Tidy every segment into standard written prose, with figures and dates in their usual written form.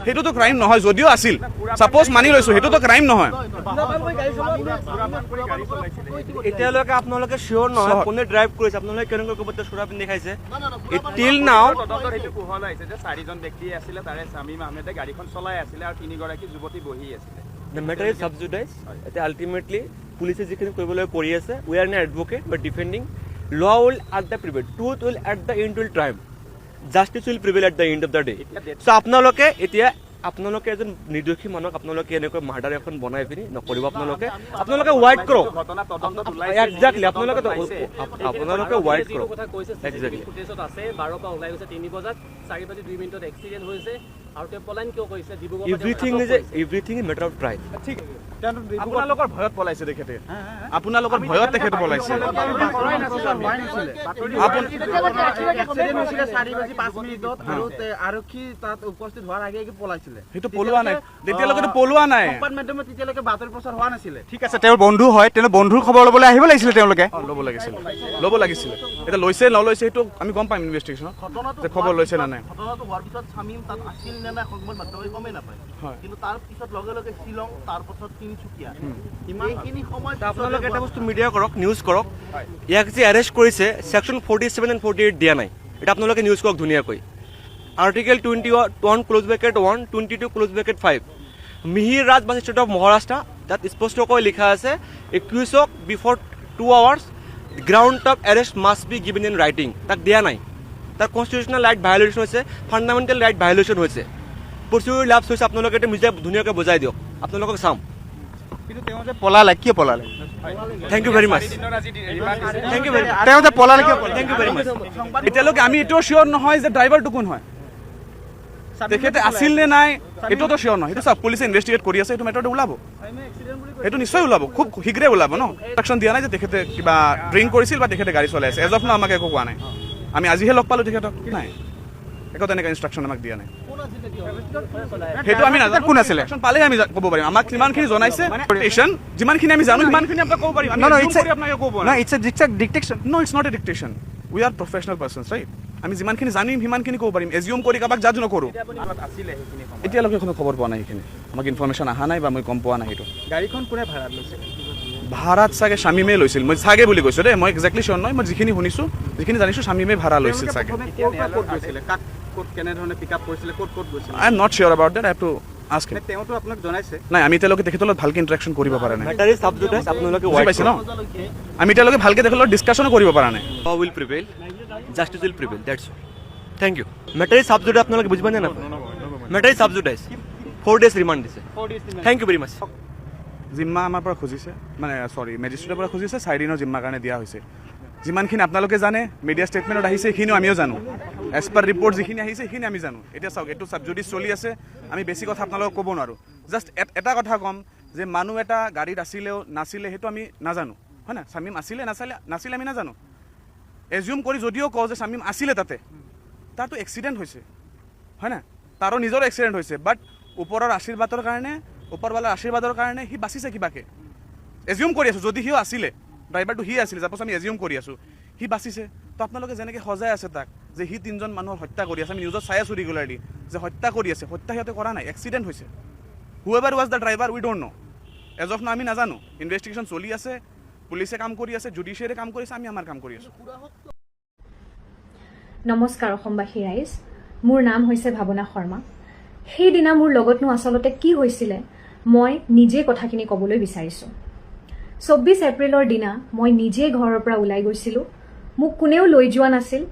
সেইটোতো ক্ৰাইম নহয় যদিও আছিল সাপোজ মানি লৈছো সেইটোতো ক্ৰাইম নহয় এতিয়ালৈকে আপোনালোকে শিওৰ নহয় কোনে ড্ৰাইভ কৰিছে আপোনালোকে কেনেকৈ ক'ব সুৰা পিন্ধি খাইছে টিল নাও সেইটো কুহল আহিছে যে 4জন ব্যক্তি আছিলে তাৰে শামীম আহমেদে গাড়ীখন চলাই আছিলে আৰু 3গৰাকী যুৱতী বহি আছিলে The matter is subjudiced. Ultimately, police is কৰি আছে. We are an advocate, but defending law will at the prevail. Truth will at the end will triumph. Justice will prevail at the end of the day. So আপোনালোকে এতিয়া আপোনালোকে এজন নিৰ্দোষী মানুহক আপোনালোকে এনেকৈ মাৰ্ডাৰ এখন বনাই পিনি নকৰিব আপোনালোকে ৱাইট কৰক এক্সাক্টলি আপোনালোকে ৱাইট কৰক এক্সাক্টলি ফুটেজত আছে 12 পৰা ওলাই গৈছে 3 বজাত 4 বাজি 2 মিনিটত এক্সিডেন্ট হৈছে আৰু তে পলাইন কিয় কৰিছে everything is matter of trial ঠিক আপোনালোকৰ ভয়ত পলাইছে তেখেতে আপোনালোকৰ ভয়ত তেখেতে পলাইছে আৰক্ষী তাত উপস্থিত হোৱাৰ আগে পলাইছিলে সেইটো পলোৱা নাই তেতিয়ালৈকে পলোৱা নাই সংবাদ মাধ্যমত তেতিয়ালৈকে বাতৰি প্ৰচাৰ হোৱা নাছিলে ঠিক আছে তেওঁৰ বন্ধু হয় তেওঁ বন্ধুৰ খবৰ ল'বলৈ আহিব লাগিছিলে তেওঁলোকে ল'ব লাগিছিলে এটা লৈছে নলৈছে সেইটো আমি গম পাম ইনভেষ্টিগেশ্যনত যে খবৰ লৈছে না নাই ঘটনাটো হোৱাৰ পিছত শামীম তাত আছিল নে নাই সংবাদ মাধ্যমে গমেই নাপায় কিন্তু তাৰ পিছত লগে লগে শ্বিলং তাৰ পাছত তিনিচুকীয়া ইমানখিনি সময় আপোনালোকে এটা বস্তু মিডিয়া কৰক নিউজ কৰক ইয়াক যে এৰেষ্ট কৰিছে সেকশন 47 and 48 দিয়া নাই এটা আপোনালোকে নিউজ কৰক ধুনীয়াকৈ article 21 close bracket 1 22 close bracket 5 Mihir Raj বাস ষ্টেট অফ মহাৰাষ্ট্ৰ তাত স্পষ্টকৈ লিখা আছে একিউজক before 2 hours ground of arrest must be given in writing তাক দিয়া নাই তাৰ কনষ্টিটিউচনেল ৰাইট ভায়োলেশ্যন হৈছে ফাণ্ডামেণ্টেল ৰাইট ভায়োলেশ্যন হৈছে প্ৰচিডিউৰ লাভছ হৈছে আপোনালোকে এটা নিজে ধুনীয়াকৈ বুজাই দিয়ক আপোনালোকক চাম কিন্তু তেওঁ যে পলালে কিয় পলালে thank you very much thank you very much তেওঁ যে পলালে কিয় থেংক ইউ ভেৰি মাছ এতিয়ালৈকে আমি এইটো চিয়ৰ নহয় যে ড্ৰাইভাৰটো কোন হয় তেখেতে আছিল নে নাই এইটোতো চিয়ৰ নহয় সেইটো চাওক পুলিচে ইনভেষ্টিগেট কৰি আছে এইটো মেটাৰটো ওলাব সেইটো নিশ্চয় ওলাব খুব শীঘ্ৰে ওলাব ন ইনষ্ট্ৰাকশ্যন দিয়া নাই যে তেখেতে কিবা ড্ৰিংক কৰিছিল বা তেখেতে গাড়ী চলাই আছে এজ অফ নাও আমাক একো কোৱা নাই আমি আজিহে লগ পালোঁ তেখেতক নাই একো তেনেকুৱা ইনষ্ট্ৰাকশ্যন আমাক দিয়া নাই সেইটো আমি নাজানো কোন আছিলে পালেহে আমি ক'ব পাৰিম আমাক যিমানখিনি জনাইছে যিমানখিনি আমি জানো সিমানখিনি আপোনাক ক'ব পাৰিম আপোনাক ক'ব No, it's a dictation. No, it's not a dictation. We are professional persons, right? আমি যিমানখিনি জানিম সিমানখিনি ক'ব পাৰিম এজিউম কৰি কাৰোবাক জাজ নকৰোঁ এতিয়ালৈকে কোনো খবৰ পোৱা নাই সেইখিনি আমাক ইনফৰমেশ্যন অহা নাই বা মই গম পোৱা নাই সেইটো গাড়ীখন কোনে ভাড়াত লৈছে ভাড়াত চাগে শামীমে লৈছিল মই চাগে বুলি কৈছোঁ দেই মই একজেক্টলি চিয়ৰ নহয় মই যিখিনি শুনিছোঁ যিখিনি জানিছোঁ শামীমে ভাড়া লৈছিল চাগে ক'ত গৈছিলে কাক ক'ত কেনেধৰণে পিক আপ কৰিছিলে ক'ত গৈছিলে I am not sure about that I have to ask him তেওঁতো আপোনাক জনাইছে নাই আমি এতিয়ালৈকে তেখেতৰ লগত ভালকৈ ইণ্টাৰেকশ্যন কৰিব পৰা নাই মেটাৰ ইজ সাবজুডাইজ আপোনালোকে বুজি পাইছে ন আমি এতিয়ালৈকে ভালকৈ তেখেতৰ লগত ডিছকাশ্যনো কৰিব পৰা নাই law will prevail justice will prevail that's all thank you matter is subjudice আপোনালোকে বুজি পানে না matter is subjudice 4 days remand দিছে thank you very much জিম্মা আমাৰ পৰা খুজিছে মানে সৰি মেজিষ্ট্ৰেটৰ পৰা খুজিছে 4 দিনৰ জিম্মাৰ কাৰণে দিয়া হৈছে যিমানখিনি আপোনালোকে জানে মিডিয়া ষ্টেটমেণ্টত আহিছে সেইখিনিও আমিও জানো এজ পাৰ ৰিপৰ্ট যিখিনি আহিছে সেইখিনি আমি জানো এতিয়া চাওক এইটো ছাবজুডিচ চলি আছে আমি বেছি কথা আপোনালোকক ক'ব নোৱাৰোঁ জাষ্ট এটা কথা ক'ম যে মানুহ এটা গাড়ীত আছিলেও নাছিলে সেইটো আমি নাজানো হয় না শামীম আছিলে নাছিলে আমি নাজানো এজিউম কৰি যদিও কওঁ যে শামীম আছিলে তাতে তাৰতো এক্সিডেণ্ট হৈছে হয় না তাৰো নিজৰ এক্সিডেণ্ট হৈছে বাট ওপৰৰ ওপৰৱালাৰ আশীৰ্বাদৰ কাৰণে সি বাচিছে কিবাকে এজিউম কৰি আছোঁ যদি সিও আছিলে ড্ৰাইভাৰটো সি আছিলে যাপছ আমি এজিউম কৰি আছোঁ সি বাচিছে তো আপোনালোকে যেনেকৈ সজাই আছে তাক যে সি 3জন মানুহৰ হত্যা কৰি আছে আমি নিউজত চাই আছোঁ ৰেগুলাৰলি যে হত্যা কৰি আছে হত্যা সিহঁতে কৰা নাই এক্সিডেণ্ট হৈছে however was the driver we don't know' as of now আমি নাজানো ইনভেষ্টিগেশ্যন চলি আছে পুলিচে কাম কৰি আছে জুডিচিয়াৰে কাম কৰি আছে আমি আমাৰ কাম কৰি আছোঁ নমস্কাৰ অসমবাসী ৰাইজ মোৰ নাম হৈছে ভাৱনা শৰ্মা সেইদিনা মোৰ লগতনো আচলতে কি হৈছিলে মই নিজে কথাখিনি ক'বলৈ বিচাৰিছোঁ 24 এপ্ৰিলৰ দিনা মই নিজে ঘৰৰ পৰা ওলাই গৈছিলোঁ মোক কোনেও লৈ যোৱা নাছিল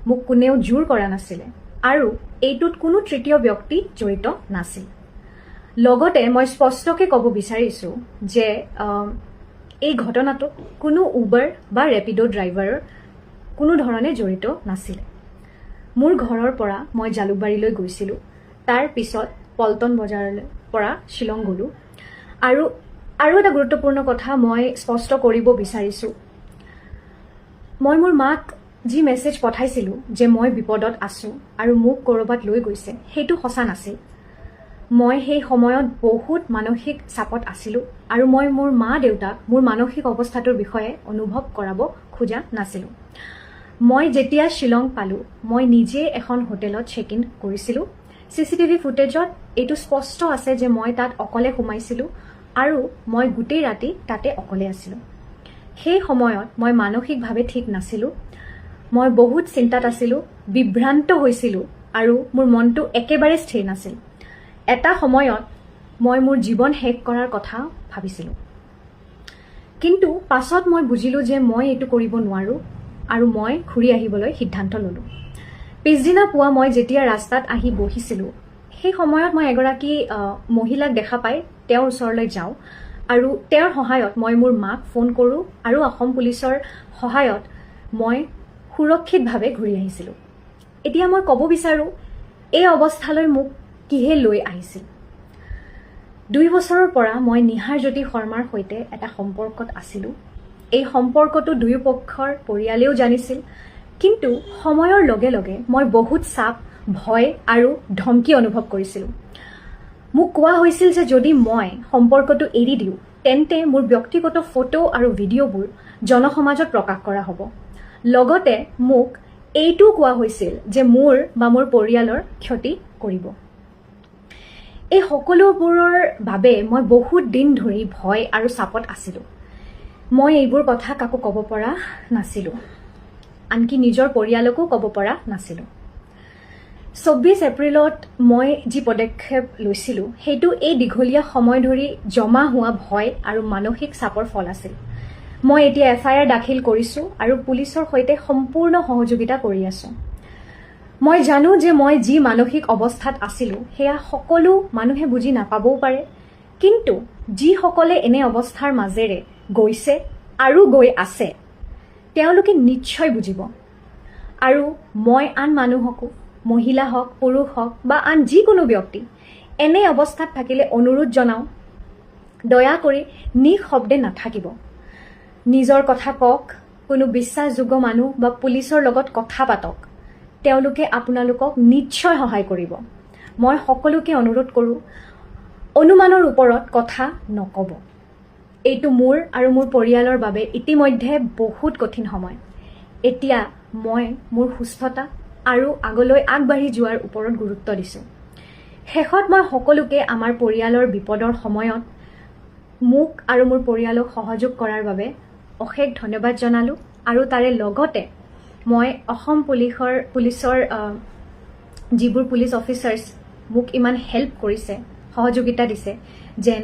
মোক কোনেও জোৰ কৰা নাছিলে আৰু এইটোত কোনো তৃতীয় ব্যক্তি জড়িত নাছিল লগতে মই স্পষ্টকৈ ক'ব বিচাৰিছোঁ যে এই ঘটনাটোত কোনো উবাৰ বা ৰেপিডো ড্ৰাইভাৰৰ কোনো ধৰণে জড়িত নাছিলে মোৰ ঘৰৰ পৰা মই জালুকবাৰীলৈ গৈছিলোঁ তাৰ পিছত পল্টন বজাৰলৈ পৰা শ্বিলং গ'লোঁ আৰু এটা গুৰুত্বপূৰ্ণ কথা মই স্পষ্ট কৰিব বিচাৰিছোঁ মই মোৰ মাক যি মেছেজ পঠাইছিলোঁ যে মই বিপদত আছোঁ আৰু মোক ক'ৰবাত লৈ গৈছে সেইটো সঁচা নাছিল মই সেই সময়ত বহুত মানসিক চাপত আছিলোঁ আৰু মই মোৰ মা দেউতাক মোৰ মানসিক অৱস্থাটোৰ বিষয়ে অনুভৱ কৰাব খোজা নাছিলোঁ মই যেতিয়া শ্বিলং পালোঁ মই নিজে এখন হোটেলত চেক ইন কৰিছিলোঁ CCTV ফুটেজত এইটো স্পষ্ট আছে যে মই তাত অকলে সোমাইছিলোঁ আৰু মই গোটেই ৰাতি তাতে অকলে আছিলোঁ। সেই সময়ত মই মানসিকভাৱে ঠিক নাছিলোঁ। মই বহুত চিন্তাত আছিলোঁ, বিভ্ৰান্ত হৈছিলোঁ আৰু মোৰ মনটো একেবাৰে স্থিৰ নাছিল। এটা সময়ত মই মোৰ জীৱন শেষ কৰাৰ কথা ভাবিছিলোঁ। কিন্তু পাছত মই বুজিলোঁ যে মই এইটো কৰিব নোৱাৰোঁ আৰু মই ঘূৰি আহিবলৈ সিদ্ধান্ত ল'লোঁ। পিছদিনা পুৱা মই যেতিয়া ৰাস্তাত আহি বহিছিলোঁ, সেই সময়ত মই এগৰাকী মহিলাক দেখা পাই তেওঁৰ ওচৰলৈ যাওঁ আৰু তেওঁৰ সহায়ত মই মোৰ মাক ফোন কৰোঁ আৰু অসম পুলিচৰ সহায়ত মই সুৰক্ষিতভাৱে ঘূৰি আহিছিলোঁ। এতিয়া মই ক'ব বিচাৰোঁ এই অৱস্থালৈ মোক কিহে লৈ আহিছিল। 2 বছৰৰ পৰা মই নিহাৰজ্যোতি শৰ্মাৰ সৈতে এটা সম্পৰ্কত আছিলোঁ। এই সম্পৰ্কটো দুয়োপক্ষৰ পৰিয়ালেও জানিছিল, কিন্তু সময়ৰ লগে লগে মই বহুত চাপ, ভয় আৰু ধমকি অনুভৱ কৰিছিলোঁ। মোক কোৱা হৈছিল যে যদি মই সম্পৰ্কটো এৰি দিওঁ তেন্তে মোৰ ব্যক্তিগত ফটো আৰু ভিডিঅ'বোৰ জনসমাজত প্ৰকাশ কৰা হ'ব। লগতে মোক এইটোও কোৱা হৈছিল যে মোৰ বা মোৰ পৰিয়ালৰ ক্ষতি কৰিব। এই সকলোবোৰৰ বাবে মই বহুত দিন ধৰি ভয় আৰু চাপত আছিলোঁ। মই এইবোৰ কথা কাকো ক'ব পৰা নাছিলোঁ, আনকি নিজৰ পৰিয়ালকো ক'ব পৰা নাছিলোঁ। 24 এপ্ৰিলত মই যি পদক্ষেপ লৈছিলোঁ সেইটো এই দীঘলীয়া সময় ধৰি জমা হোৱা ভয় আৰু মানসিক চাপৰ ফল আছিল। মই এতিয়া FIR দাখিল কৰিছোঁ আৰু পুলিচৰ সৈতে সম্পূৰ্ণ সহযোগিতা কৰি আছোঁ। মই জানো যে মই যি মানসিক অৱস্থাত আছিলোঁ সেয়া সকলো মানুহে বুজি নাপাবও পাৰে, কিন্তু যিসকলে এনে অৱস্থাৰ মাজেৰে গৈছে আৰু গৈ আছে তেওঁলোকে নিশ্চয় বুজিব। আৰু মই আন মানুহকো, মহিলা হওক, পুৰুষ হওক বা আন যিকোনো ব্যক্তি এনে অৱস্থাত থাকিলে অনুৰোধ জনাওঁ, দয়া কৰি নিঃশব্দে নাথাকিব। নিজৰ কথা কওক, কোনো বিশ্বাসযোগ্য মানুহ বা পুলিচৰ লগত কথা পাতক। তেওঁলোকে আপোনালোকক নিশ্চয় সহায় কৰিব। মই সকলোকে অনুৰোধ কৰোঁ, অনুমানৰ ওপৰত কথা নক'ব। এইটো মোৰ আৰু মোৰ পৰিয়ালৰ বাবে ইতিমধ্যে বহুত কঠিন সময়। এতিয়া মই মোৰ সুস্থতা আৰু আগলৈ আগবাঢ়ি যোৱাৰ ওপৰত গুৰুত্ব দিছোঁ। শেষত মই সকলোকে আমাৰ পৰিয়ালৰ বিপদৰ সময়ত মোক আৰু মোৰ পৰিয়ালক সহযোগ কৰাৰ বাবে অশেষ ধন্যবাদ জনালোঁ আৰু তাৰে লগতে মই অসম পুলিচৰ যিবোৰ পুলিচ অফিচাৰ্ছ মোক ইমান হেল্প কৰিছে, সহযোগিতা দিছে, যেন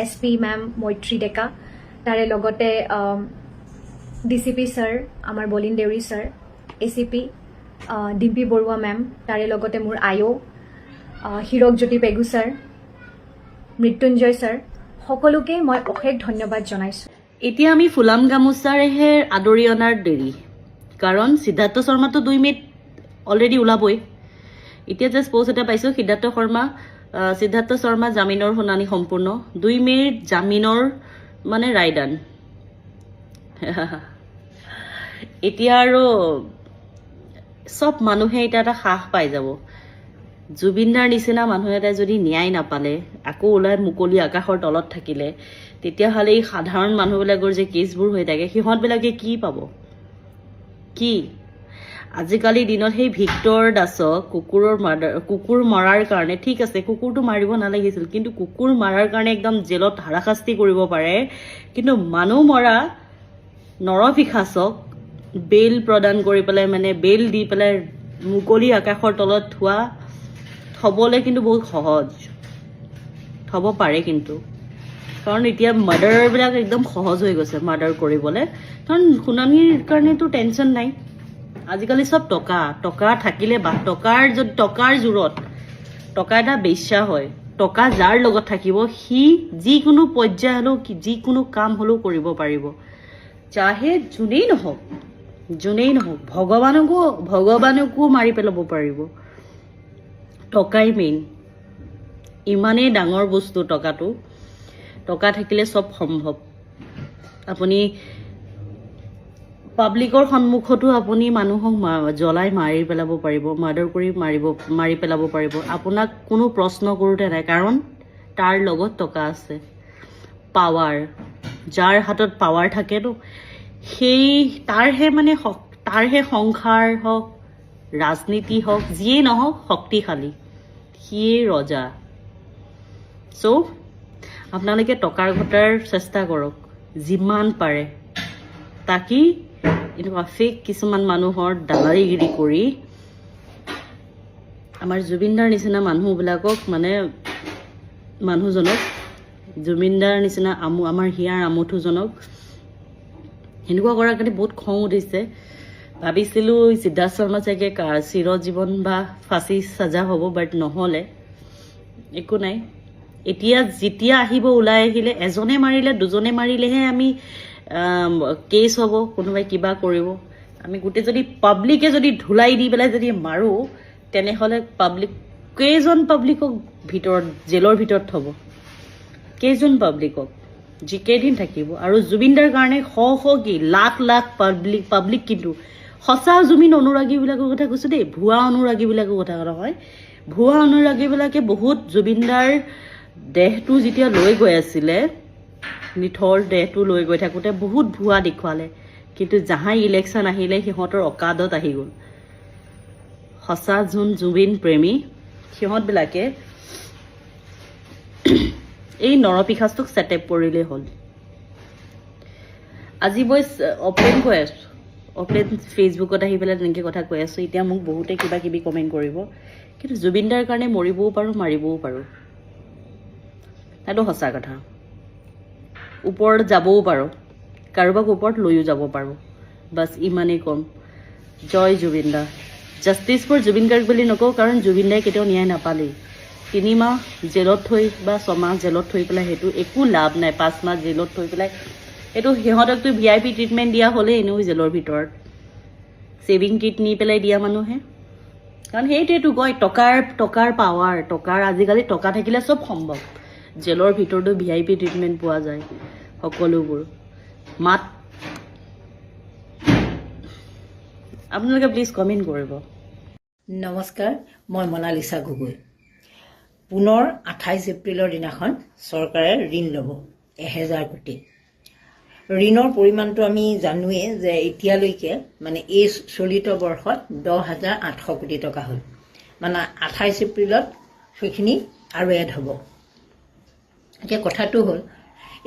SP মেম মৈত্ৰী ডেকা, তাৰে লগতে DCP ছাৰ, আমাৰ Bolin Deori sir, ACP Dimpi Baruah ma'am, তাৰে লগতে মোৰ IO Hirakjyoti Pegu sir, Mrityunjay sir, সকলোকে মই অশেষ ধন্যবাদ জনাইছোঁ। এতিয়া আমি ফুলাম গামোচাৰেহে আদৰি অনাৰ দেৰি, কাৰণ সিদ্ধাৰ্থ শৰ্মাটো 2 মে'ত অলৰেডি ওলাবই। এতিয়া জাষ্ট পষ্ট এটা পাইছোঁ, সিদ্ধাৰ্থ শৰ্মা জামিনৰ শুনানি সম্পূৰ্ণ, 2 মে'ৰ জামিনৰ মানে ৰায়দান। এতিয়া আৰু চব মানুহে এতিয়া এটা সাহ পাই যাব। জুবিনদাৰ নিচিনা মানুহ এটাই যদি ন্যায় নাপালে, আকৌ ওলাই মুকলি আকাশৰ তলত থাকিলে, তেতিয়াহ'লে এই সাধাৰণ মানুহবিলাকৰ যে কেছবোৰ হৈ থাকে সিহঁতবিলাকে কি পাব? কি আজিকালি দিনত সেই ভিক্টৰ দাসক কুকুৰ মৰাৰ কাৰণে, ঠিক আছে কুকুৰটো মাৰিব নালাগিছিল, কিন্তু কুকুৰ মাৰাৰ কাৰণে একদম জেলত হাৰাশাস্তি কৰিব পাৰে, কিন্তু মানুহ মৰা নৰপিশাচক বেইল প্ৰদান কৰি পেলাই, মানে বেইল দি পেলাই মুকলি আকাশৰ তলত থ'বলৈ কিন্তু বহুত সহজ, থ'ব পাৰে কিন্তু, কাৰণ এতিয়া মাৰ্ডাৰবিলাক একদম সহজ হৈ গৈছে মাৰ্ডাৰ কৰিবলৈ, কাৰণ শুনানিৰ কাৰণেতো টেনশ্যন নাই। আজিকালি চব টকা থাকিলে বা টকাৰ জোৰত টকা এটা বেশ্যা হয়। টকা যাৰ লগত থাকিব সি যিকোনো পৰ্যায় হ'লেও যিকোনো কাম হ'লেও কৰিব পাৰিব, চাহে যোনেই নহওক, ভগৱানকো মাৰি পেলাব পাৰিব। টকাই মেইন, ইমানেই ডাঙৰ বস্তু টকাটো। টকা থাকিলে চব সম্ভৱ। আপুনি পাব্লিকৰ সন্মুখতো আপুনি মানুহক জ্বলাই মাৰি পেলাব পাৰিব, মাৰ্ডাৰ কৰি মাৰি পেলাব পাৰিব। আপোনাক কোনো প্ৰশ্ন কৰোঁতে নাই, কাৰণ তাৰ লগত টকা আছে, পাৱাৰ। যাৰ হাতত পাৱাৰ থাকেতো তাৰহে সংসাৰ হওক, ৰাজনীতি হওক, যিয়েই নহওক শক্তিশালী। সিয়েই ৰজা। চ' আপোনালোকে টকাৰ ঘটাৰ চেষ্টা কৰক যিমান পাৰে, তাকি এনেকুৱা ফেক কিছুমান মানুহৰ দালালিগিৰি কৰি আমাৰ জুবিনদাৰ নিচিনা মানুহবিলাকক মানে মানুহজনক, জুবিনদাৰ নিচিনা আমাৰ হিয়াৰ আমঠুজনক সেনেকুৱা কৰাৰ কাৰণে বহুত খং উঠিছে। ভাবিছিলোঁ সিদ্ধাৰ্থ শৰ্মা চাগে চিৰজীৱন বা ফাঁচি চাজা হ'ব, বাট নহ'লে। একো নাই, এতিয়া যেতিয়া আহিব ওলাই আহিলে এজনে মাৰিলে দুজনে মাৰিলেহে আমি কেছ হ'ব, কোনোবাই কিবা কৰিব। আমি গোটেই যদি পাব্লিকে যদি ধুলাই দি পেলাই যদি মাৰোঁ, তেনেহ'লে কেইজন পাব্লিকক জেলৰ ভিতৰত থ'ব? কেইজন পাব্লিকক? কেইদিন থাকিব? আৰু জুবিনদাৰ কাৰণে কি লাখ লাখ পাব্লিক কিন্তু সঁচা জুবিন অনুৰাগীবিলাকৰ কথা কৈছোঁ দেই, ভুৱা অনুৰাগীবিলাকৰ কথা নহয়। ভুৱা অনুৰাগীবিলাকে বহুত জুবিনদাৰ দেহটো যেতিয়া লৈ গৈ আছিলে, নিথৰ দেহটো লৈ গৈ থাকোঁতে বহুত ভুৱা দেখুৱালে, কিন্তু যাহাই ইলেকশ্যন আহিলে সিহঁতৰ অকাদত আহি গ'ল। সঁচা জুবিন প্ৰেমী সিহঁতবিলাকে এই নৰপিশাচটোক ছেটেপ কৰিলেই হ'ল। আজি মই অপেন কৈ আছোঁ, অপেন ফেচবুকত আহি পেলাই তেনেকৈ কথা কৈ আছোঁ। এতিয়া মোক বহুতে কিবা কিবি কমেণ্ট কৰিব, কিন্তু জুবিনদাৰ কাৰণে মৰিবও পাৰোঁ, মাৰিবও পাৰোঁ। সেইটো সঁচা কথা। ওপৰত যাবও পাৰোঁ, কাৰোবাক ওপৰত লৈও যাব পাৰোঁ, বাছ ইমানেই কম। জয় জুবিনদা। জাষ্টিছ ফৰ জুবিন গাৰ্গ বুলি নকওঁ, কাৰণ জুবিনদাই কেতিয়াও ন্যায় নাপালেই। 3 মাহ জেলত থৈ বা 6 মাহ জেলত থৈ পেলাই সেইটো একো লাভ নাই। 5 মাহ জেলত থৈ পেলাই এইটো সিহঁতকতো VIP ট্ৰিটমেণ্ট দিয়া হ'লেই এনেও জেলৰ ভিতৰত ছেভিং কিট নি পেলাই দিয়া মানুহে। কাৰণ সেইটোৱেতো কয় টকাৰ পাৱাৰ, আজিকালি টকা থাকিলে চব সম্ভৱ। জেলৰ ভিতৰতো VIP ট্ৰিটমেণ্ট পোৱা যায় সকলোবোৰ। আপোনালোকে প্লিজ কমেণ্ট কৰিব। নমস্কাৰ, মই মনালিছা গগৈ। পুনৰ 28 এপ্ৰিলৰ দিনাখন চৰকাৰে ঋণ ল'ব 1000 কোটি। ঋণৰ পৰিমাণটো আমি জানোৱেই যে এতিয়ালৈকে মানে এই চলিত বৰ্ষত 10,800 কোটি টকা হ'ল। মানে 28 এপ্ৰিলত সেইখিনি আৰু এড হ'ব। এতিয়া কথাটো হ'ল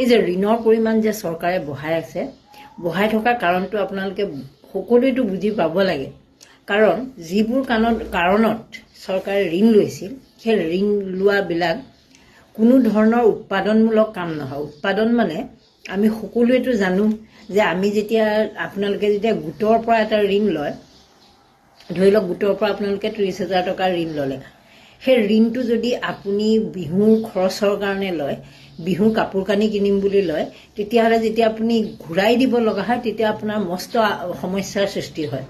এই যে ঋণৰ পৰিমাণ যে চৰকাৰে বঢ়াই থকা কাৰণটো আপোনালোকে সকলোৱেতো বুজি পাব লাগে। কাৰণ যিবোৰ কাৰণত চৰকাৰে ঋণ লৈছিল, সেই ঋণ লোৱাবিলাক কোনো ধৰণৰ উৎপাদনমূলক কাম নহয়। উৎপাদন মানে আমি সকলোৱেতো জানো যে আপোনালোকে যেতিয়া গোটৰ পৰা এটা ঋণ লয়, ধৰি লওক গোটৰ পৰা আপোনালোকে 30,000 টকাৰ ঋণ ল'লে, সেই ঋণটো যদি আপুনি বিহুৰ খৰচৰ কাৰণে লয়, বিহুৰ কাপোৰ কানি কিনিম বুলি লয়, তেতিয়াহ'লে যেতিয়া আপুনি ঘূৰাই দিব লগা হয়, তেতিয়া আপোনাৰ মস্ত সমস্যাৰ সৃষ্টি হয়।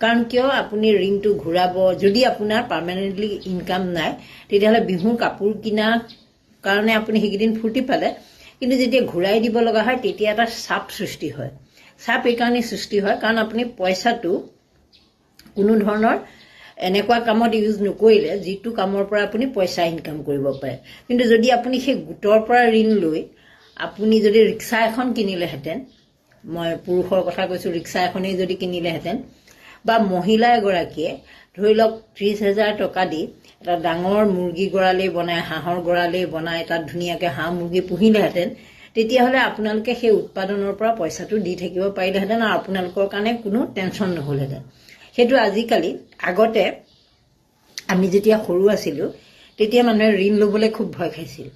কাৰণ কিয়, আপুনি ঋণটো ঘূৰাব, যদি আপোনাৰ পাৰ্মানেণ্টলি ইনকাম নাই, তেতিয়াহ'লে বিহুৰ কাপোৰ কিনাৰ কাৰণে আপুনি সেইকেইদিন ফূৰ্তি পালে, কিন্তু যেতিয়া ঘূৰাই দিব লগা হয় তেতিয়া এটা চাপ সৃষ্টি হয়। চাপ এইকাৰণেই সৃষ্টি হয় কাৰণ আপুনি পইচাটো কোনো ধৰণৰ এনেকুৱা কামত ইউজ নকৰিলে যিটো কামৰ পৰা আপুনি পইচা ইনকাম কৰিব পাৰে। কিন্তু যদি আপুনি সেই গোটৰ পৰা ঋণ লৈ আপুনি যদি ৰিক্সা এখন কিনিলেহেঁতেন, মই পুৰুষৰ কথা কৈছোঁ, ৰিক্সা এখনেই যদি কিনিলেহেঁতেন, বা মহিলা এগৰাকীয়ে ধৰি লওক 30,000 টকা দি এটা ডাঙৰ মুৰ্গী গঁৰালেই বনাই, হাঁহৰ গঁৰালেই বনাই, তাত ধুনীয়াকৈ হাঁহ মুৰ্গী পুহিলেহেঁতেন, তেতিয়াহ'লে আপোনালোকে সেই উৎপাদনৰ পৰা পইচাটো দি থাকিব পাৰিলেহেঁতেন আৰু আপোনালোকৰ কাৰণে কোনো টেনশ্যন নহ'লহেঁতেন। সেইটো আজিকালি, আগতে আমি যেতিয়া সৰু আছিলোঁ তেতিয়া মানুহে ঋণ ল'বলৈ খুব ভয় খাইছিল।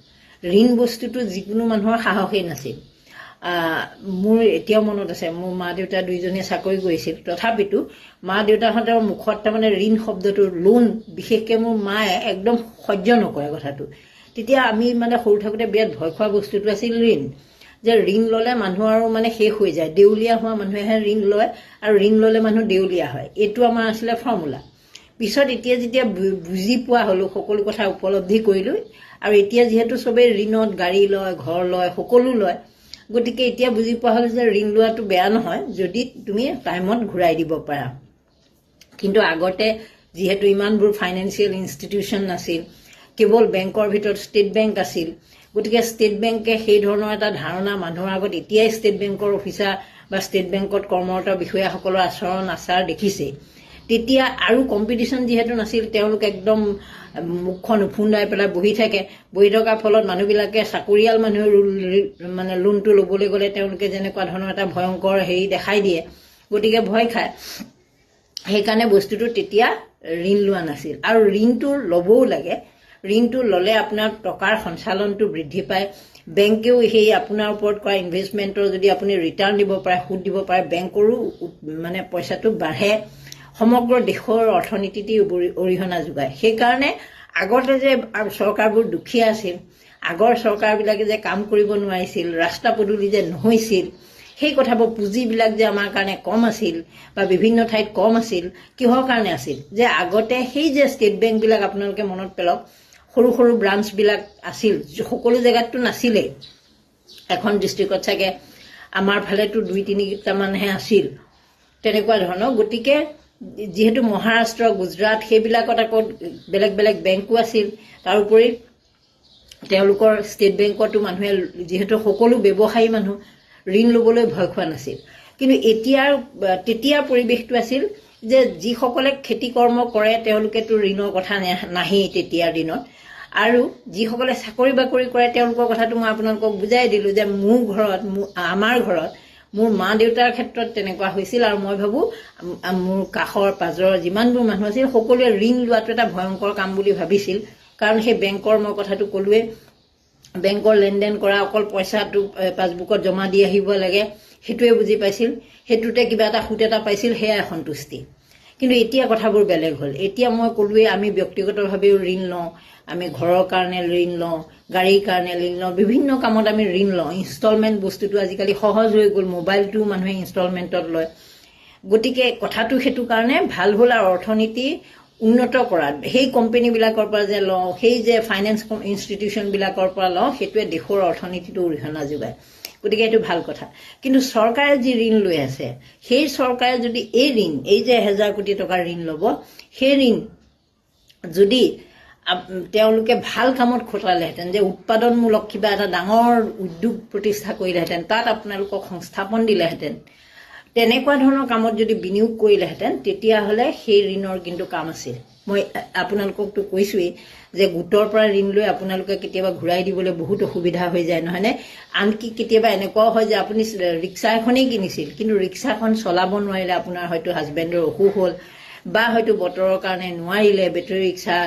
ঋণ বস্তুটো যিকোনো মানুহৰ সাহসেই নাছিল। মোৰ এতিয়াও মনত আছে, মোৰ মা দেউতা দুইজনে চাকৰি কৰিছিল, তথাপিতো মা দেউতাহঁতৰ মুখত তাৰমানে ঋণ শব্দটো, লোন, বিশেষকৈ মোৰ মায়ে একদম সহ্য নকৰে কথাটো। তেতিয়া আমি মানে সৰু থাকোঁতে বিৰাট ভয় খোৱা বস্তুটো আছিল ঋণ। যে ঋণ ল'লে মানুহ আৰু মানে শেষ হৈ যায়, দেউলীয়া হোৱা মানুহেহে ঋণ লয়, আৰু ঋণ ল'লে মানুহ দেউলীয়া হয়। এইটো আমাৰ আছিলে ফৰ্মুলা। পিছত এতিয়া যেতিয়া বুজি পোৱা হ'লোঁ, সকলো কথা উপলব্ধি কৰিলোঁ, আৰু এতিয়া যিহেতু চবেই ঋণত গাড়ী লয়, ঘৰ লয়, সকলো লয়, গতিকে এতিয়া বুজি পোৱা হ'ল যে ঋণ লোৱাটো বেয়া নহয় যদি তুমি টাইমত ঘূৰাই দিব পাৰা। কিন্তু আগতে যিহেতু ইমানবোৰ ফাইনেন্সিয়েল ইনষ্টিটিউশ্যন নাছিল, কেৱল বেংকৰ ভিতৰত ষ্টেট বেংক আছিল, গতিকে ষ্টেট বেংকে সেই ধৰণৰ এটা ধাৰণা মানুহৰ আগত, এতিয়াই ষ্টেট বেংকৰ অফিচাৰ বা ষ্টেট বেংকত কৰ্মৰত বিষয়াসকলৰ আচাৰ দেখিছেই, তেতিয়া আৰু কম্পিটিশ্যন যিহেতু নাছিল, তেওঁলোক একদম মুখখন উফুন্দাই পেলাই বহি থাকে। বহি থকাৰ ফলত মানুহবিলাকে চাকৰিয়াল মানুহে মানে লোনটো ল'বলৈ গ'লে তেওঁলোকে যেনেকুৱা ধৰণৰ এটা ভয়ংকৰ হেৰি দেখাই দিয়ে, গতিকে ভয় খায়। সেইকাৰণে বস্তুটো তেতিয়া ঋণ লোৱা নাছিল। আৰু ঋণটো ল'বও লাগে। ঋণটো ল'লে আপোনাৰ টকাৰ সঞ্চালনটো বৃদ্ধি পায়। বেংকেও সেই আপোনাৰ ওপৰত কৰা ইনভেষ্টমেণ্টৰ যদি আপুনি ৰিটাৰ্ণ দিব পাৰে, সুদ দিব পাৰে, বেংকৰো মানে পইচাটো বাঢ়ে, সমগ্ৰ দেশৰ অৰ্থনীতিতে অৰিহণা যোগায়। সেইকাৰণে আগতে যে চৰকাৰবোৰ দুখীয়া আছিল, আগৰ চৰকাৰবিলাকে যে কাম কৰিব নোৱাৰিছিল, ৰাস্তা পদূলি যে নহৈছিল, সেই কথাবোৰ পুঁজিবিলাক যে আমাৰ কাৰণে কম আছিল বা বিভিন্ন ঠাইত কম আছিল, কিহৰ কাৰণে আছিল? যে আগতে সেই যে ষ্টেট বেংকবিলাক আপোনালোকে মনত পেলাওক, সৰু সৰু ব্ৰাঞ্চবিলাক আছিল, সকলো জেগাততো নাছিলেই। এখন ডিষ্ট্ৰিক্টত চাগে আমাৰ ফালেতো 2-3টামানহে আছিল, তেনেকুৱা ধৰণৰ। গতিকে যিহেতু মহাৰাষ্ট্ৰ, গুজৰাট সেইবিলাকত আকৌ বেলেগ বেলেগ বেংকো আছিল। তাৰোপৰি তেওঁলোকৰ ষ্টেট বেংকতো মানুহে যিহেতু সকলো ব্যৱসায়ী মানুহ, ঋণ ল'বলৈ ভয় খোৱা নাছিল। কিন্তু তেতিয়াৰ পৰিৱেশটো আছিল যে যিসকলে খেতি কৰ্ম কৰে তেওঁলোকেতো ঋণৰ কথা নাহেই তেতিয়াৰ দিনত। আৰু যিসকলে চাকৰি বাকৰি কৰে তেওঁলোকৰ কথাটো মই আপোনালোকক বুজাই দিলোঁ যে আমাৰ ঘৰত মোৰ মা দেউতাৰ ক্ষেত্ৰত তেনেকুৱা হৈছিল। আৰু মই ভাবোঁ মোৰ কাষৰ পাজৰৰ যিমানবোৰ মানুহ আছিল সকলোৱে ঋণ লোৱাটো এটা ভয়ংকৰ কাম বুলি ভাবিছিল। কাৰণ সেই বেংকৰ মই কথাটো ক'লোৱেই, বেংকৰ লেনদেন কৰা অকল পইচাটো পাছবুকত জমা দি আহিব লাগে সেইটোৱে বুজি পাইছিল, সেইটোতে কিবা এটা সুত এটা পাইছিল, সেয়াই সন্তুষ্টি। কিন্তু এতিয়া কথাবোৰ বেলেগ হ'ল। এতিয়া মই ক'লোৱেই আমি ব্যক্তিগতভাৱেও ঋণ লওঁ, আমি ঘৰৰ কাৰণে ঋণ লওঁ, গাড়ীৰ কাৰণে ঋণ লওঁ, বিভিন্ন কামত আমি ঋণ লওঁ। ইনষ্টলমেণ্ট বস্তুটো আজিকালি সহজ হৈ গ'ল, মোবাইলটোও মানুহে ইনষ্টলমেণ্টত লয়। গতিকে কথাটো সেইটো কাৰণে ভাল হ'ল। আৰু অৰ্থনীতি উন্নত কৰাত সেই কোম্পানীবিলাকৰ পৰা যে লওঁ, সেই যে ফাইনেন্স ইনষ্টিটিউশ্যনবিলাকৰ পৰা লওঁ, সেইটোৱে দেশৰ অৰ্থনীতিটো অৰিহণা যোগায়। গতিকে এইটো ভাল কথা। কিন্তু চৰকাৰে যি ঋণ লৈ আছে, সেই চৰকাৰে যদি এই যে 1000 কোটি টকাৰ ঋণ ল'ব, সেই ঋণ যদি তেওঁলোকে ভাল কামত খটালেহেঁতেন, যে উৎপাদনমূলক কিবা এটা ডাঙৰ উদ্যোগ প্ৰতিষ্ঠা কৰিলেহেঁতেন, তাত আপোনালোকক সংস্থাপন দিলেহেঁতেন, তেনেকুৱা ধৰণৰ কামত যদি বিনিয়োগ কৰিলেহেঁতেন, তেতিয়াহ'লে সেই ঋণৰ কিন্তু কাম আছিল। মই আপোনালোককতো কৈছোৱেই যে গোটৰ পৰা ঋণ লৈ আপোনালোকে কেতিয়াবা ঘূৰাই দিবলৈ বহুত অসুবিধা হৈ যায়, নহয়নে? আনকি কেতিয়াবা এনেকুৱাও হয় যে আপুনি ৰিক্সা এখনেই কিনিছিল, কিন্তু ৰিক্সাখন চলাব নোৱাৰিলে, আপোনাৰ হয়তো হাজবেণ্ডৰ অসুখ হ'ল বা হয়তো বতৰৰ কাৰণে নোৱাৰিলে, বেটেৰী ৰিক্সা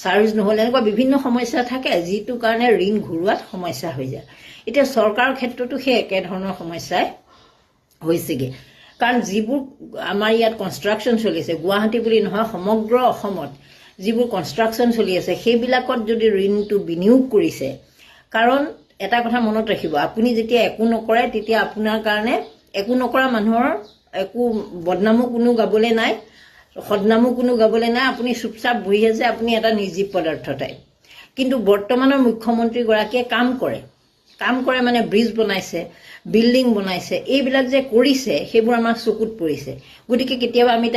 চাৰ্জ নহ'ল, এনেকুৱা বিভিন্ন সমস্যা থাকে, যিটো কাৰণে ঋণ ঘূৰোৱাত সমস্যা হৈ যায়। এতিয়া চৰকাৰৰ ক্ষেত্ৰতো সেই একেধৰণৰ সমস্যাই হৈছেগৈ। কাৰণ যিবোৰ আমাৰ ইয়াত কনষ্ট্ৰাকশ্যন চলি আছে, গুৱাহাটী বুলি নহয় সমগ্ৰ অসমত যিবোৰ কনষ্ট্ৰাকশ্যন চলি আছে, সেইবিলাকত যদি ঋণটো বিনিয়োগ কৰিছে, কাৰণ এটা কথা মনত ৰাখিব, আপুনি যেতিয়া একো নকৰে তেতিয়া আপোনাৰ কাৰণে একো নকৰা মানুহৰ একো বদনামো কোনো গাবলৈ নাই, সদনামো কোনো গাবলৈ নাই, আপুনি চুপচাপ বহি আছে, আপুনি এটা নিৰ্জীৱ পদাৰ্থ টাইপ। কিন্তু বৰ্তমানৰ মুখ্যমন্ত্ৰীগৰাকীয়ে কাম কৰে মানে ব্ৰিজ বনাইছে, বিল্ডিং বনাইছে, এইবিলাক যে কৰিছে সেইবোৰ আমাৰ চকুত পৰিছে। গতিকে কেতিয়াবা আমি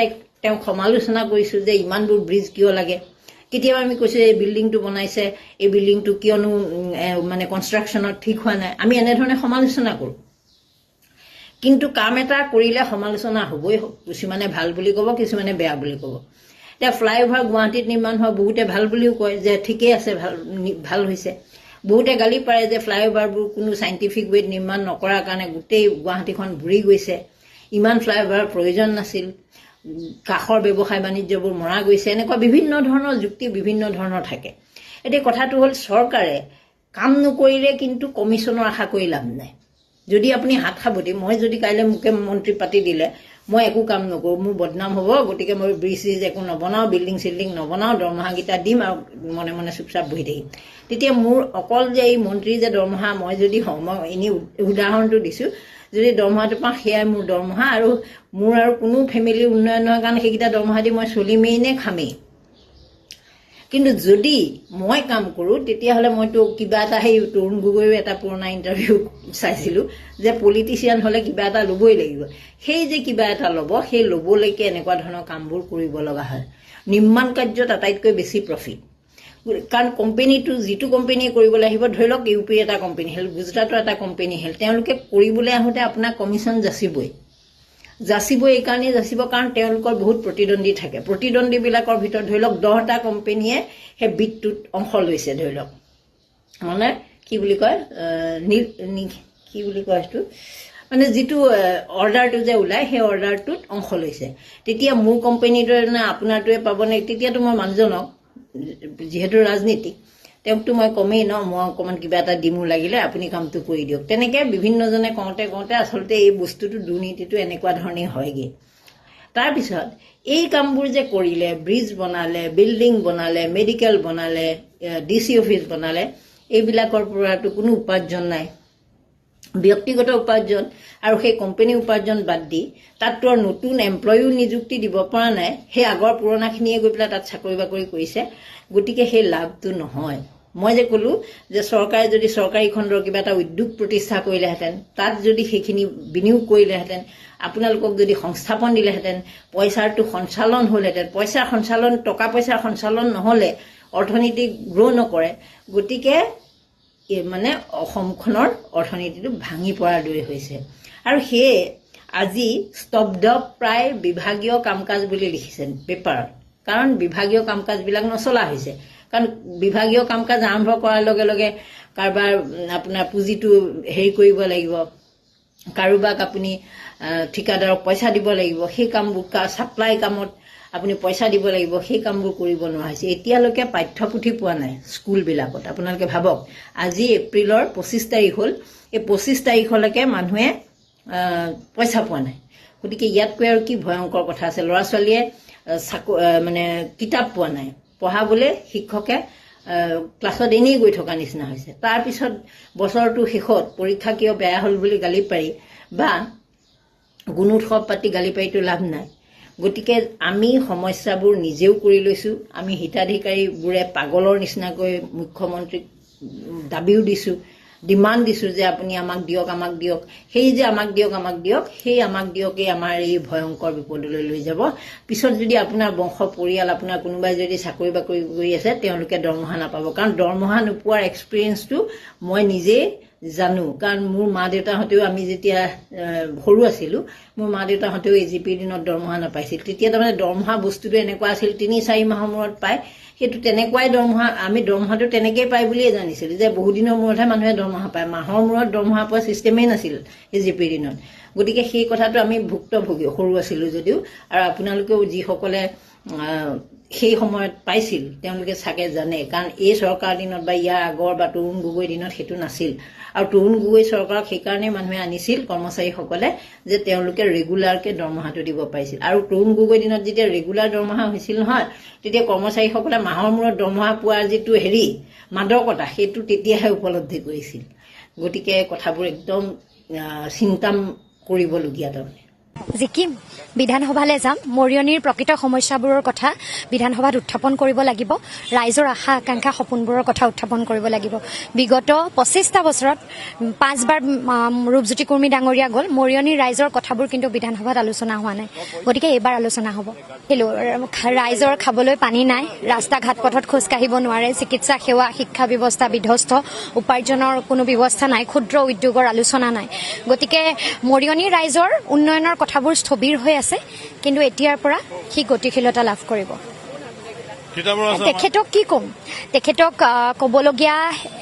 তেওঁক সমালোচনা কৰিছোঁ যে ইমানবোৰ ব্ৰিজ কিয় লাগে। কেতিয়াবা আমি কৈছোঁ এই বিল্ডিংটো বনাইছে, এই বিল্ডিংটো কিয়নো মানে কনষ্ট্ৰাকশ্যনত ঠিক হোৱা নাই, আমি এনেধৰণে সমালোচনা কৰোঁ। কিন্তু কাম এটা কৰিলে সমালোচনা হ'বই, কিছুমানে ভাল বুলি ক'ব, কিছুমানে বেয়া বুলি ক'ব। এতিয়া ফ্লাইঅভাৰ গুৱাহাটীত নিৰ্মাণ হোৱা বহুতে ভাল বুলিও কয় যে ঠিকেই আছে, ভাল হৈছে। বহুতে গালি পাৰে যে ফ্লাইঅভাৰবোৰ কোনো চাইণ্টিফিক ৱেত নিৰ্মাণ নকৰাৰ কাৰণে গোটেই গুৱাহাটীখন বুৰি গৈছে, ইমান ফ্লাইঅভাৰৰ প্ৰয়োজন নাছিল, কাষৰ ব্যৱসায় বাণিজ্যবোৰ মৰা গৈছে, এনেকুৱা বিভিন্ন ধৰণৰ যুক্তি বিভিন্ন ধৰণৰ থাকে। এতিয়া কথাটো হ'ল চৰকাৰে কাম নকৰিলে কিন্তু কমিশ্যনৰ আশা কৰি লাভ নাই। যদি আপুনি হাত সাৱটি, মই যদি কাইলৈ মুখ্যমন্ত্ৰী পাতি দিলে মই একো কাম নকৰোঁ, মোৰ বদনাম হ'ব, গতিকে মই ব্ৰিজ একো নবনাওঁ, বিল্ডিং চিল্ডিং নবনাওঁ, দৰমহাকেইটা দিম আৰু মনে মনে চুপচাপ বহি থাকিম, তেতিয়া মোৰ অকল যে এই মন্ত্ৰী যে দৰমহা মই যদি হওঁ, মই এনেই উদাহৰণটো দিছোঁ, যদি দৰমহাটো পাওঁ সেয়াই মোৰ দৰমহা, আৰু মোৰ আৰু কোনো ফেমিলি উন্নয়ন নহয়, কাৰণ সেইকেইটা দৰমহা দি মই চলিমেই নে খামেই। কিন্তু যদি মই কাম কৰোঁ তেতিয়াহ'লে মইতো কিবা এটা, সেই তৰুণ গগৈৰ এটা পুৰণা ইণ্টাৰভিউ চাইছিলোঁ যে পলিটিচিয়ান হ'লে কিবা এটা ল'বই লাগিব, সেই যে কিবা এটা ল'ব, সেই ল'বলৈকে এনেকুৱা ধৰণৰ কামবোৰ কৰিব লগা হয়। নিৰ্মাণ কাৰ্যত আটাইতকৈ বেছি প্ৰফিট, কাৰণ কোম্পেনীটো যিটো কোম্পেনীয়ে কৰিবলৈ আহিব, ধৰি লওক ইউ পিৰ এটা কোম্পেনী হ'ল, গুজৰাটৰ এটা কোম্পেনী হ'ল, তেওঁলোকে কৰিবলৈ আহোঁতে আপোনাক কমিশ্যন যাচিবই। যাচিব এইকাৰণেই যাচিব কাৰণ তেওঁলোকৰ বহুত প্ৰতিদ্বন্দ্বী থাকে। প্ৰতিদ্বন্দ্বীবিলাকৰ ভিতৰত ধৰি লওক 10টা কোম্পেনীয়ে সেই বিদটোত অংশ লৈছে ধৰি লওক, মানে কি বুলি কয় কি বুলি কয় সেইটো, মানে যিটো অৰ্ডাৰটো যে ওলায় সেই অৰ্ডাৰটোত অংশ লৈছে। তেতিয়া মোৰ কোম্পানীটোৱে নে আপোনাৰটোৱে পাবনে, তেতিয়াতো মই মানুহজনক, যিহেতু ৰাজনীতিক, তেওঁকতো মই কমেই ন, মই অকণমান কিবা এটা দিমো লাগিলে আপুনি কামটো কৰি দিয়ক। তেনেকৈ বিভিন্নজনে কওঁতে কওঁতে আচলতে এই বস্তুটো দুৰ্নীতিটো এনেকুৱা ধৰণেই হয়গৈ। তাৰপিছত এই কামবোৰ যে কৰিলে, ব্ৰিজ বনালে, বিল্ডিং বনালে, মেডিকেল বনালে, DC অফিচ বনালে, এইবিলাকৰ পৰাতো কোনো উপাৰ্জন নাই, ব্যক্তিগত উপাৰ্জন আৰু সেই কোম্পানী উপাৰ্জন বাদ দি তাততো আৰু নতুন এমপ্লয়িও নিযুক্তি দিব পৰা নাই। সেই আগৰ পুৰণাখিনিয়ে গৈ পেলাই তাত চাকৰি বাকৰি কৰিছে, গতিকে সেই লাভটো নহয়। মই যে ক'লোঁ যে চৰকাৰে যদি চৰকাৰী খণ্ডৰ কিবা এটা উদ্যোগ প্ৰতিষ্ঠা কৰিলেহেঁতেন, তাত যদি সেইখিনি বিনিয়োগ কৰিলেহেঁতেন, আপোনালোকক যদি সংস্থাপন দিলেহেঁতেন, পইচাৰটো সঞ্চালন হ'লহেঁতেন। পইচাৰ সঞ্চালন, টকা পইচাৰ সঞ্চালন নহ'লে অৰ্থনীতি গ্ৰ' নকৰে। গতিকে মানে অসমখনৰ অৰ্থনীতিটো ভাঙি পৰাৰ দৰে হৈছে। আৰু সেয়ে আজি স্তব্ধ প্ৰায় বিভাগীয় কাম কাজ বুলি লিখিছে পেপাৰত, কাৰণ বিভাগীয় কাম কাজবিলাক নচলা হৈছে। কাৰণ বিভাগীয় কাম কাজ আৰম্ভ কৰাৰ লগে লগে কাৰোবাৰ আপোনাৰ পুঁজিটো হেৰি কৰিব লাগিব, কাৰোবাক আপুনি ঠিকাদাৰক পইচা দিব লাগিব, সেই কামবোৰ ছাপ্লাই কামত আপুনি পইচা দিব লাগিব, সেই কামবোৰ কৰিব নোৱাৰা হৈছে। এতিয়ালৈকে পাঠ্যপুথি পোৱা নাই স্কুলবিলাকত। আপোনালোকে ভাবক, আজি এপ্ৰিলৰ 25 তাৰিখ হ'ল, এই 25 তাৰিখলৈকে মানুহে পইচা পোৱা নাই। গতিকে ইয়াতকৈ আৰু কি ভয়ংকৰ কথা আছে। ল'ৰা ছোৱালীয়ে মানে কিতাপ পোৱা নাই, পঢ়াবলৈ শিক্ষকে ক্লাছত এনেই গৈ থকা নিচিনা হৈছে। তাৰপিছত বছৰটো শেষত পৰীক্ষা কিয় বেয়া হ'ল বুলি গালি পাৰি বা গুণোৎসৱ পাতি গালি পাৰিতো লাভ নাই। গতিকে আমি সমস্যাবোৰ নিজেও কৰি লৈছোঁ। আমি হিতাধিকাৰীবোৰে পাগলৰ নিচিনাকৈ মুখ্যমন্ত্ৰীক দাবীও দিছোঁ, ডিমাণ্ড দিছোঁ যে আপুনি আমাক দিয়ক, আমাক দিয়ক। সেই যে আমাক দিয়ক, আমাক দিয়ক, সেই আমাক দিয়কেই আমাৰ এই ভয়ংকৰ বিপদলৈ লৈ যাব। পিছত যদি আপোনাৰ বংশ পৰিয়াল, আপোনাৰ কোনোবাই যদি চাকৰি বাকৰি কৰি আছে, তেওঁলোকে দৰমহা নাপাব। কাৰণ দৰমহা নোপোৱাৰ এক্সপিৰিয়েঞ্চটো মই নিজেই জানো। কাৰণ মোৰ মা দেউতাহঁতেও, আমি যেতিয়া সৰু আছিলোঁ, মোৰ মা দেউতাহঁতেও AGP দিনত দৰমহা নাপাইছিল। তেতিয়া তাৰমানে দৰমহা বস্তুটো এনেকুৱা আছিল, 3-4 মাহৰ মূৰত পায়। সেইটো তেনেকুৱাই দৰমহা, আমি দৰমহাটো তেনেকেই পায় বুলিয়ে জানিছিলোঁ যে বহুদিনৰ মূৰতহে মানুহে দৰমহা পায়, মাহৰ মূৰত দৰমহা পোৱা ছিষ্টেমেই নাছিল AGP দিনত। গতিকে সেই কথাটো আমি ভুক্তভোগী, সৰু আছিলোঁ যদিও। আৰু আপোনালোকেও যিসকলে সেই সময়ত পাইছিল তেওঁলোকে চাগে জানে, কাৰণ এই চৰকাৰ দিনত বা ইয়াৰ আগৰ বা তৰুণ গগৈ দিনত সেইটো নাছিল। আৰু তৰুণ গগৈ চৰকাৰক সেইকাৰণে মানুহে আনিছিল কৰ্মচাৰীসকলে, যে তেওঁলোকে ৰেগুলাৰকৈ দৰমহাটো দিব পাৰিছিল। আৰু তৰুণ গগৈ দিনত যেতিয়া ৰেগুলাৰ দৰমহা হৈছিল নহয়, তেতিয়া কৰ্মচাৰীসকলে মাহৰ মূৰত দৰমহা পোৱাৰ যিটো মাদকতা, সেইটো তেতিয়াহে উপলব্ধি কৰিছিল। গতিকে কথাবোৰ একদম চিন্তা কৰিবলগীয়া। তাৰমানে জিকিম, বিধানসভালৈ যাম, মৰিয়নিৰ প্ৰকৃত সমস্যাবোৰৰ কথা বিধানসভাত উত্থাপন কৰিব লাগিব, ৰাইজৰ আশা আকাংক্ষা সপোনবোৰৰ কথা উত্থাপন কৰিব লাগিব। বিগত 25টা বছৰত 5বাৰ ৰূপজ্যোতি কুৰ্মী ডাঙৰীয়া গ'ল, মৰিয়নিৰ ৰাইজৰ কথাবোৰ কিন্তু বিধানসভাত আলোচনা হোৱা নাই। গতিকে এইবাৰ আলোচনা হ'ব। ৰাইজৰ খাবলৈ পানী নাই, ৰাস্তা ঘাট পথত খোজকাঢ়িব নোৱাৰে, চিকিৎসা সেৱা, শিক্ষা ব্যৱস্থা বিধ্বস্ত, উপাৰ্জনৰ কোনো ব্যৱস্থা নাই, ক্ষুদ্ৰ উদ্যোগৰ আলোচনা নাই। গতিকে মৰিয়নিৰ ৰাইজৰ উন্নয়নৰ কথাবোৰ স্থবিৰ হৈ আছে, কিন্তু এতিয়াৰ পৰা সি গতিশীলতা লাভ কৰিব। তেখেতক কি ক'ম, তেখেতক ক'বলগীয়া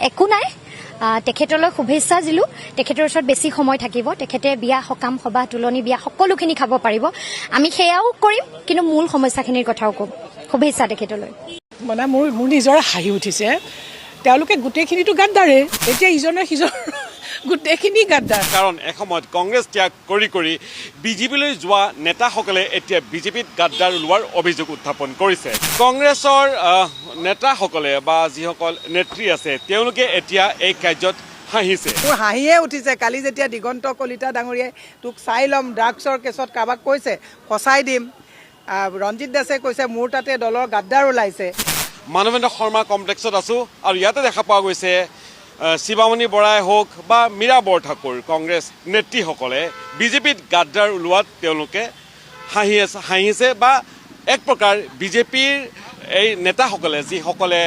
একো নাই। তেখেতলৈ শুভেচ্ছা দিলোঁ। তেখেতৰ ওচৰত বেছি সময় থাকিব, তেখেতে বিয়া সকাম সবাহ তুলনি বিয়া সকলোখিনি খাব পাৰিব। আমি সেয়াও কৰিম, কিন্তু মূল সমস্যাখিনিৰ কথাও ক'ম। শুভেচ্ছা তেখেতলৈ। মানে মোৰ নিজৰে হাঁহি উঠিছে। তেওঁলোকে গোটেইখিনিতো গাদ্দাৰে, এতিয়া ইজনে সিজন গোটেইখিনি গাদ্দাৰ। কাৰণ এসময়ত কংগ্ৰেছ ত্যাগ কৰি কৰি বিজেপিলৈ যোৱা নেতাসকলে এতিয়া বিজেপিত গাদ্দাৰ ওলোৱাৰ অভিযোগ উত্থাপন কৰিছে। কংগ্ৰেছৰ নেতাসকলে বা যিসকল নেত্ৰী আছে তেওঁলোকে এতিয়া এই কাৰ্যত হাঁহিছে। মোৰ হাঁহিয়ে উঠিছে। কালি যেতিয়া দিগন্ত কলিতা ডাঙৰীয়াই তোক চাই ল'ম ড্ৰাগছৰ কেছত কাৰোবাক কৈছে ফচাই দিম, ৰঞ্জিত দাসে কৈছে মোৰ তাতে দলৰ গাদ্দাৰ ওলাইছে। মানৱেন্দ্ৰ শৰ্মা কমপ্লেক্সত আছোঁ আৰু ইয়াতে দেখা পোৱা গৈছে শিৱামণি বৰাই হওক বা মীৰা বৰঠাকুৰ, কংগ্ৰেছ নেত্ৰীসকলে বিজেপিত গাদ্দাৰ ওলোৱাত তেওঁলোকে হাঁহিছে বা এক প্ৰকাৰ বিজেপিৰ এই নেতাসকলে যিসকলে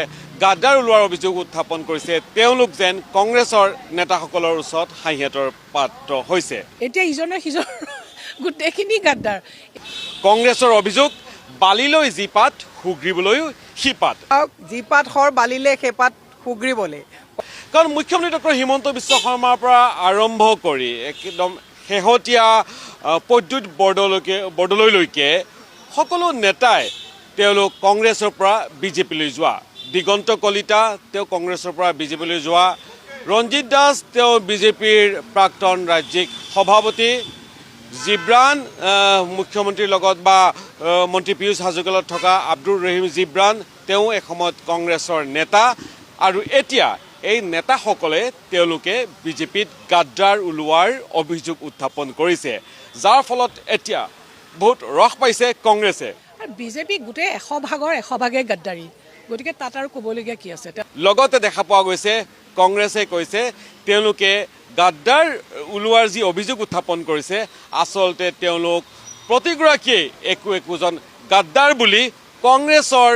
গাদ্দাৰ ওলোৱাৰ অভিযোগ উত্থাপন কৰিছে তেওঁলোক যেন কংগ্ৰেছৰ নেতাসকলৰ ওচৰত হাঁহিয়াতৰ পাত্ৰ হৈছে। এতিয়া ইজনে সিজন গোটেইখিনি গাদ্দাৰ। কংগ্ৰেছৰ অভিযোগ বালিলৈ জিপাত সুগ্ৰীবলৈও সিপাত। জিপাত শৰ বালিলে সেইপাত সুগ্ৰীবলৈ। কাৰণ মুখ্যমন্ত্ৰী ডক্টৰ হিমন্ত বিশ্ব শৰ্মাৰ পৰা আৰম্ভ কৰি একদম শেহতীয়া প্ৰদ্যুৎ বৰদলৈলৈকে সকলো নেতাই তেওঁলোক কংগ্ৰেছৰ পৰা বিজেপিলৈ যোৱা। দিগন্ত কলিতা তেওঁ কংগ্ৰেছৰ পৰা বিজেপিলৈ যোৱা, ৰঞ্জিত দাস তেওঁ বিজেপিৰ প্ৰাক্তন ৰাজ্যিক সভাপতি, জিব্ৰাণ মুখ্যমন্ত্ৰীৰ লগত বা মন্ত্ৰী পীয়ুষ হাজৰিকাৰ লগত থকা আব্দুৰ ৰহিম জিব্ৰাণ তেওঁ এসময়ত কংগ্ৰেছৰ নেতা। আৰু এতিয়া এই নেতাসকলে তেওঁলোকে বিজেপিত গাদ্দাৰ ওলোৱাৰ অভিযোগ উত্থাপন কৰিছে, যাৰ ফলত এতিয়া বহুত ৰস পাইছে কংগ্ৰেছে। বিজেপি গোটেই 100 ভাগে গাদ্দাৰী, গতিকে তাত আৰু ক'বলগীয়া কি আছে। লগতে দেখা পোৱা গৈছে কংগ্ৰেছে কৈছে তেওঁলোকে গাদ্দাৰ ওলোৱাৰ যি অভিযোগ উত্থাপন কৰিছে আচলতে তেওঁলোক প্ৰতিগৰাকীয়ে একোজন গাদ্দাৰ বুলি কংগ্ৰেছৰ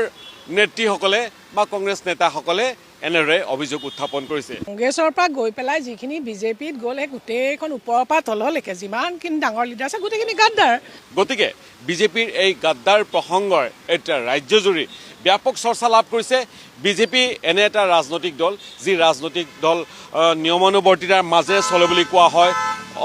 নেত্ৰীসকলে বা কংগ্ৰেছ নেতাসকলে এনেদৰে অভিযোগ উত্থাপন কৰিছে। কংগ্ৰেছৰ পৰা গৈ পেলাই যিখিনি বিজেপিত গ'ল সেই গোটেইখন ওপৰৰ পৰা তললৈকে যিমানখিনি ডাঙৰ লিডাৰ আছে গোটেইখিনি গাদ্দাৰ। গতিকে বিজেপিৰ এই গাদ্দাৰ প্ৰসংগৰ এতিয়া ৰাজ্যজুৰি ব্যাপক চৰ্চা লাভ কৰিছে। বিজেপি এনে এটা ৰাজনৈতিক দল যি ৰাজনৈতিক দল নিয়মানুৱৰ্তিতাৰ মাজেৰে চলে বুলি কোৱা হয়।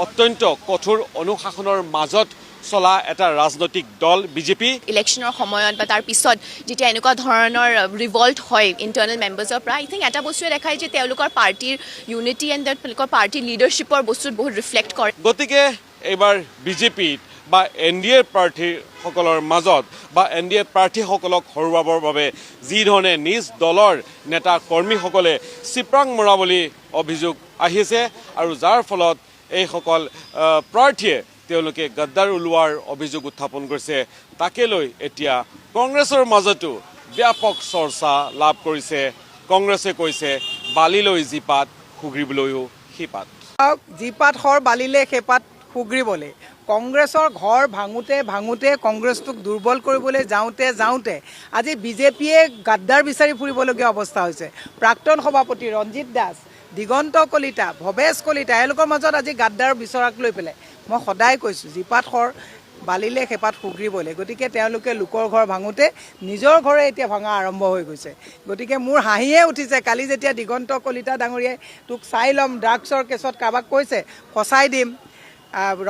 অত্যন্ত কঠোৰ অনুশাসনৰ মাজত চলা এটা ৰাজনৈতিক দল বিজেপি। ইলেকশ্যনৰ সময়ত বা তাৰ পিছত যেতিয়া এনেকুৱা ধৰণৰ ৰিভল্ট হয় ইণ্টাৰনেল মেম্বাৰ্ছৰ পৰা, আই থিংক এটা বস্তুৱে দেখায় যে তেওঁলোকৰ পাৰ্টিৰ ইউনিটি এণ্ড তেওঁলোকৰ পাৰ্টিৰ লিডাৰশ্বিপৰ বস্তুত বহুত ৰিফ্লেক্ট কৰে। গতিকে এইবাৰ বিজেপিত বা NDA প্ৰাৰ্থীসকলৰ মাজত বা NDA প্ৰাৰ্থীসকলক হৰুৱাবৰ বাবে যি ধৰণে নিজ দলৰ নেতা কৰ্মীসকলে চিপৰাং মৰা বুলি অভিযোগ আহিছে আৰু যাৰ ফলত এইসকল প্ৰাৰ্থীয়ে তেওঁলোকে গাদ্দাৰ ওলোৱাৰ অভিযোগ উত্থাপন কৰিছে, তাকে লৈ এতিয়া কংগ্ৰেছৰ মাজতো ব্যাপক চৰ্চা লাভ কৰিছে। কংগ্ৰেছে কৈছে বালিলৈ জিপাত সুগ্ৰীবলৈও সিপাত। জিপাত শৰ বালিলে সেইপাত সুগ্ৰীবলৈ। কংগ্ৰেছৰ ঘৰ ভাঙোতে কংগ্ৰেছটোক দুৰ্বল কৰিবলৈ যাওঁতে আজি বিজেপিয়ে গাদ্দাৰ বিচাৰি ফুৰিবলগীয়া অৱস্থা হৈছে। প্ৰাক্তন সভাপতি ৰঞ্জিত দাস, দিগন্ত কলিতা, ভৱেশ কলিতা এওঁলোকৰ মাজত আজি গাদ্দাৰ বিচৰাক লৈ পেলাই মই সদায় কৈছোঁ জিপাত শৰ বালিলে সেইপাত সুগ্ৰীবলৈ। গতিকে তেওঁলোকে লোকৰ ঘৰ ভাঙোতে নিজৰ ঘৰে এতিয়া ভাঙা আৰম্ভ হৈ গৈছে। গতিকে মোৰ হাঁহিয়ে উঠিছে কালি যেতিয়া দিগন্ত কলিতা ডাঙৰীয়াই তোক চাই ল'ম ড্ৰাগছৰ কেছত কাৰোবাক কৈছে ফচাই দিম,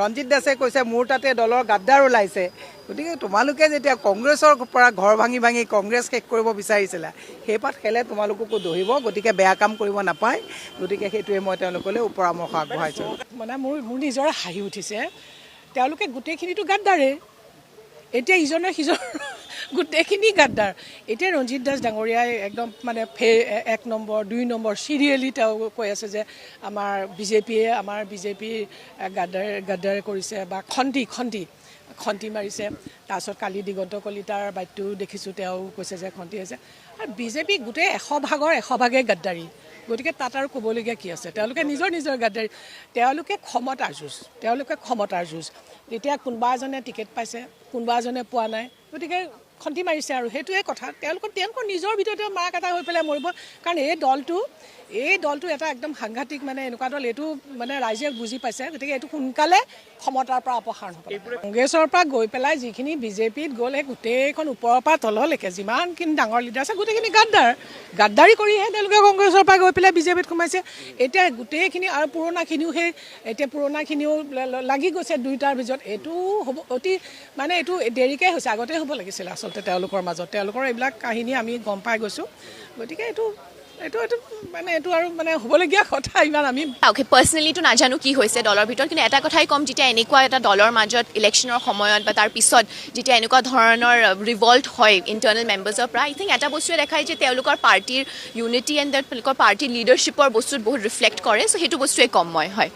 ৰঞ্জিত দাসে কৈছে মোৰ তাতে দলৰ গাদ্দাৰ ওলাইছে। গতিকে তোমালোকে যেতিয়া কংগ্ৰেছৰ পৰা ঘৰ ভাঙি কংগ্ৰেছ শেষ কৰিব বিচাৰিছিলা সেইপাত খেলে তোমালোককো দহিব। গতিকে বেয়া কাম কৰিব নাপায়। গতিকে সেইটোৱে মই তেওঁলোকলৈ পৰামৰ্শ আগবঢ়াইছোঁ। মানে মোৰ নিজৰ হাঁহি উঠিছে, তেওঁলোকে গোটেইখিনিতো গাদ্দাৰে, এতিয়া ইজনে সিজনৰ গোটেইখিনি গাদ্দাৰ। এতিয়া ৰঞ্জিত দাস ডাঙৰীয়াই একদম মানে 1 নম্বৰ 2 নম্বৰ চিৰিয়েলি তেওঁ কৈ আছে যে আমাৰ বিজেপি গাদ্দাৰে কৰিছে বা খন্তি মাৰিছে। তাৰপিছত কালি দিগন্ত কলিতাৰ বাক্যও দেখিছোঁ, তেওঁ কৈছে যে খন্তি হৈছে। আৰু বিজেপি গোটেই 100 ভাগে গাদ্দাৰী, গতিকে তাত আৰু ক'বলগীয়া কি আছে। তেওঁলোকে নিজৰ গাদ্দাৰী, তেওঁলোকে ক্ষমতাৰ যুঁজ। এতিয়া কোনোবা এজনে টিকেট পাইছে, কোনোবা এজনে পোৱা নাই, গতিকে খন্তি মাৰিছে আৰু সেইটোৱে কথা। তেওঁলোকৰ নিজৰ ভিতৰতে মাৰ কাটা হৈ পেলাই মৰিব। কাৰণ এই দলটো এটা একদম সাংঘাতিক মানে এনেকুৱা দল, এইটো মানে ৰাইজে বুজি পাইছে। গতিকে এইটো সোনকালে ক্ষমতাৰ পৰা অপসাৰণ হ'ব। কংগ্ৰেছৰ পৰা গৈ পেলাই যিখিনি বিজেপিত গ'ল সেই গোটেইখন ওপৰৰ পৰা তললৈকে যিমানখিনি ডাঙৰ লিডাৰ আছে গোটেইখিনি গাদ্দাৰী কৰিহে তেওঁলোকে কংগ্ৰেছৰ পৰা গৈ পেলাই বিজেপিত সোমাইছে। এতিয়া গোটেইখিনি আৰু পুৰণাখিনিও লাগি গৈছে দুয়োটাৰ ভিতৰত। এইটো হ'ব এইটো দেৰিকৈ হৈছে, আগতে হ'ব লাগিছিল আচলতে তেওঁলোকৰ মাজত। তেওঁলোকৰ এইবিলাক কাহিনী আমি গম পাই গৈছোঁ। গতিকে এইটো আৰু হ'বলগীয়া কথা। ইমান আমি পাৰ্চনেলিটো নাজানো কি হৈছে দলৰ ভিতৰত, কিন্তু এটা কথাই ক'ম, যেতিয়া এনেকুৱা এটা দলৰ মাজত ইলেকশ্যনৰ সময়ত বা তাৰ পিছত যেতিয়া এনেকুৱা ধৰণৰ ৰিভল্ট হয় ইণ্টাৰনেল মেম্বাৰ্ছৰ পৰা, আই থিংক এটা বস্তুৱে দেখায় যে তেওঁলোকৰ পাৰ্টিৰ ইউনিটি এণ্ড তেওঁলোকৰ পাৰ্টিৰ লিডাৰশ্বিপৰ বস্তুত বহুত ৰিফ্লেক্ট কৰে। চ' সেইটো বস্তুৱে কম মই হয়।